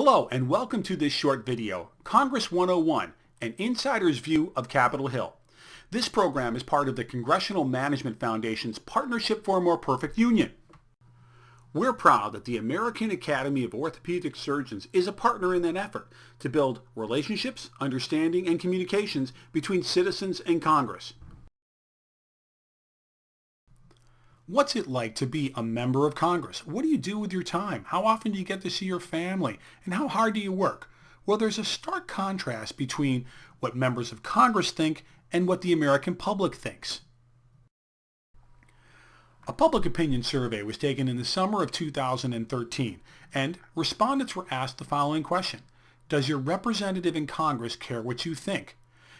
Hello and welcome to this short video, Congress 101, an insider's view of Capitol Hill. This program is part of the Congressional Management Foundation's Partnership for a More Perfect Union. We're proud that the American Academy of Orthopedic Surgeons is a partner in that effort to build relationships, understanding, and communications between citizens and Congress. What's it like to be a member of Congress? What do you do with your time? How often do you get to see your family? And how hard do you work? Well, there's a stark contrast between what members of Congress think and what the American public thinks. A public opinion survey was taken in the summer of 2013, and respondents were asked the following question: does your representative in Congress care what you think?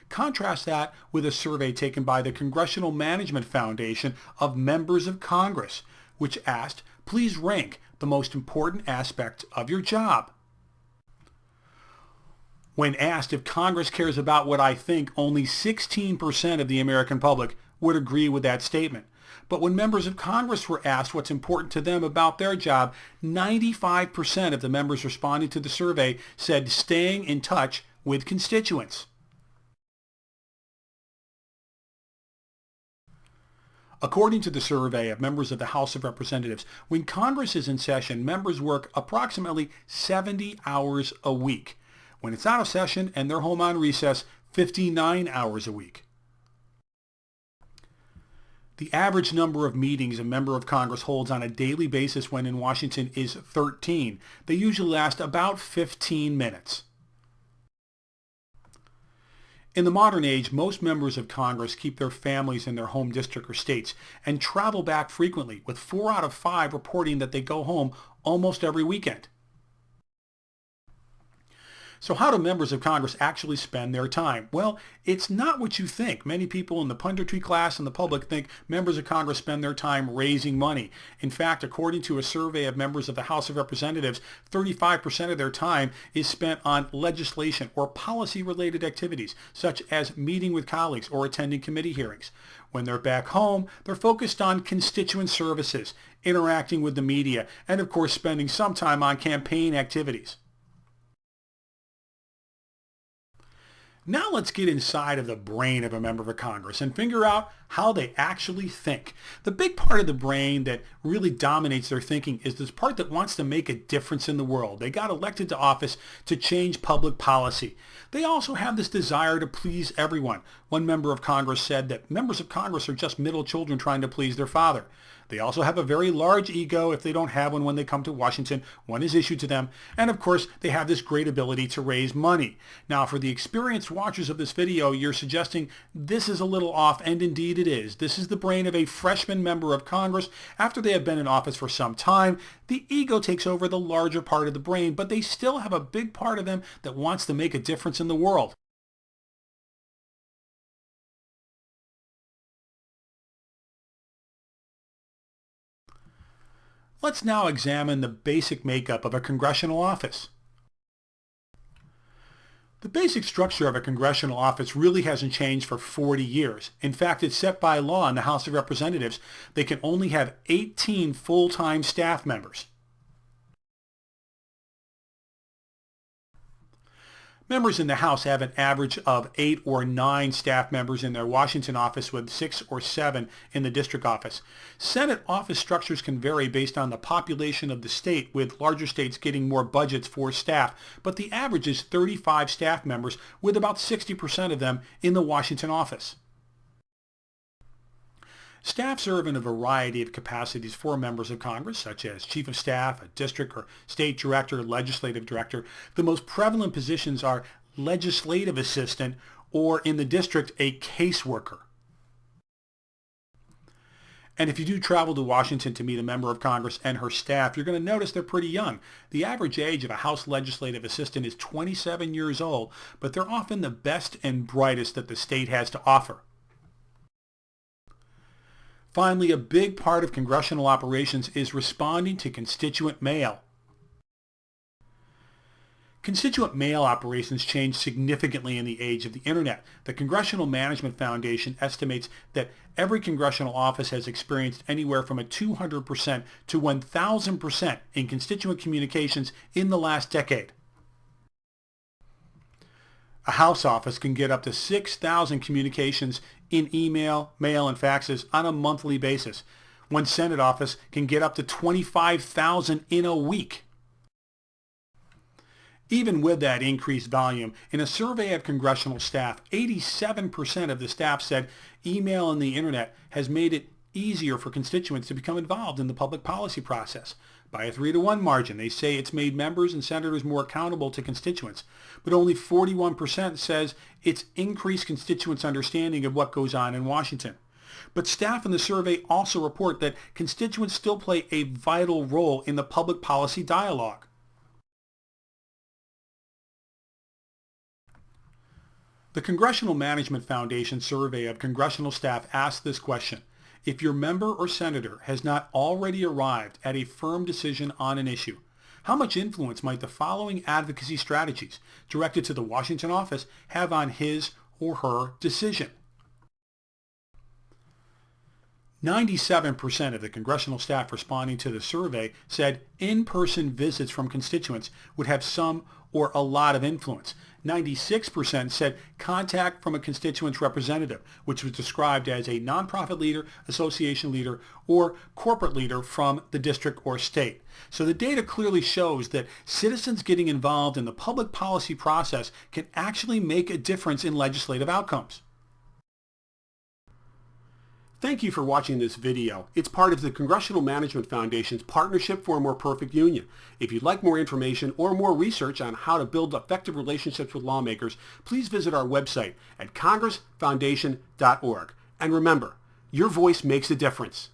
Contrast that with a survey taken by the Congressional Management Foundation of members of Congress, which asked, please rank the most important aspect of your job. When asked if Congress cares about what I think, only 16% of the American public would agree with that statement. But when members of Congress were asked what's important to them about their job, 95% of the members responding to the survey said staying in touch with constituents. According to the survey of members of the House of Representatives, when Congress is in session, members work approximately 70 hours a week. When it's out of session and they're home on recess, 59 hours a week. The average number of meetings a member of Congress holds on a daily basis when in Washington is 13. They usually last about 15 minutes. In the modern age, most members of Congress keep their families in their home district or states and travel back frequently, with 4 out of 5 reporting that they go home almost every weekend. So how do members of Congress actually spend their time? Well, it's not what you think. Many people in the punditry class and the public think members of Congress spend their time raising money. In fact, according to a survey of members of the House of Representatives, 35% of their time is spent on legislation or policy-related activities, such as meeting with colleagues or attending committee hearings. When they're back home, they're focused on constituent services, interacting with the media, and of course spending some time on campaign activities. Now let's get inside of the brain of a member of Congress and figure out how they actually think. The big part of the brain that really dominates their thinking is this part that wants to make a difference in the world. They got elected to office to change public policy. They also have this desire to please everyone. One member of Congress said that members of Congress are just middle children trying to please their father. They also have a very large ego. If they don't have one when they come to Washington, one is issued to them. And of course, they have this great ability to raise money. Now, for the experienced watchers of this video, you're suggesting this is a little off, and indeed it is. This is the brain of a freshman member of Congress. After they have been in office for some time, the ego takes over the larger part of the brain, but they still have a big part of them that wants to make a difference in the world. Let's now examine the basic makeup of a congressional office. The basic structure of a congressional office really hasn't changed for 40 years. In fact, it's set by law in the House of Representatives. They can only have 18 full-time staff members. Members in the House have an average of 8 or 9 staff members in their Washington office, with 6 or 7 in the district office. Senate office structures can vary based on the population of the state, with larger states getting more budgets for staff, but the average is 35 staff members, with about 60% of them in the Washington office. Staff serve in a variety of capacities for members of Congress, such as Chief of Staff, a district or state director, legislative director. The most prevalent positions are legislative assistant, or in the district, a caseworker. And if you do travel to Washington to meet a member of Congress and her staff, you're going to notice they're pretty young. The average age of a House legislative assistant is 27 years old, but they're often the best and brightest that the state has to offer. Finally, a big part of congressional operations is responding to constituent mail. Constituent mail operations changed significantly in the age of the Internet. The Congressional Management Foundation estimates that every congressional office has experienced anywhere from a 200% to 1,000% in constituent communications in the last decade. A House office can get up to 6,000 communications in email, mail, and faxes on a monthly basis. One Senate office can get up to 25,000 in a week. Even with that increased volume, in a survey of congressional staff, 87% of the staff said email and the internet has made it easier for constituents to become involved in the public policy process. By a 3-to-1 margin, they say it's made members and senators more accountable to constituents. But only 41% says it's increased constituents' understanding of what goes on in Washington. But staff in the survey also report that constituents still play a vital role in the public policy dialogue. The Congressional Management Foundation survey of congressional staff asked this question: if your member or senator has not already arrived at a firm decision on an issue, how much influence might the following advocacy strategies directed to the Washington office have on his or her decision? 97% of the congressional staff responding to the survey said in-person visits from constituents would have some or a lot of influence. 96% said contact from a constituent's representative, which was described as a nonprofit leader, association leader, or corporate leader from the district or state. So the data clearly shows that citizens getting involved in the public policy process can actually make a difference in legislative outcomes. Thank you for watching this video. It's part of the Congressional Management Foundation's Partnership for a More Perfect Union. If you'd like more information or more research on how to build effective relationships with lawmakers, please visit our website at congressfoundation.org. And remember, your voice makes a difference.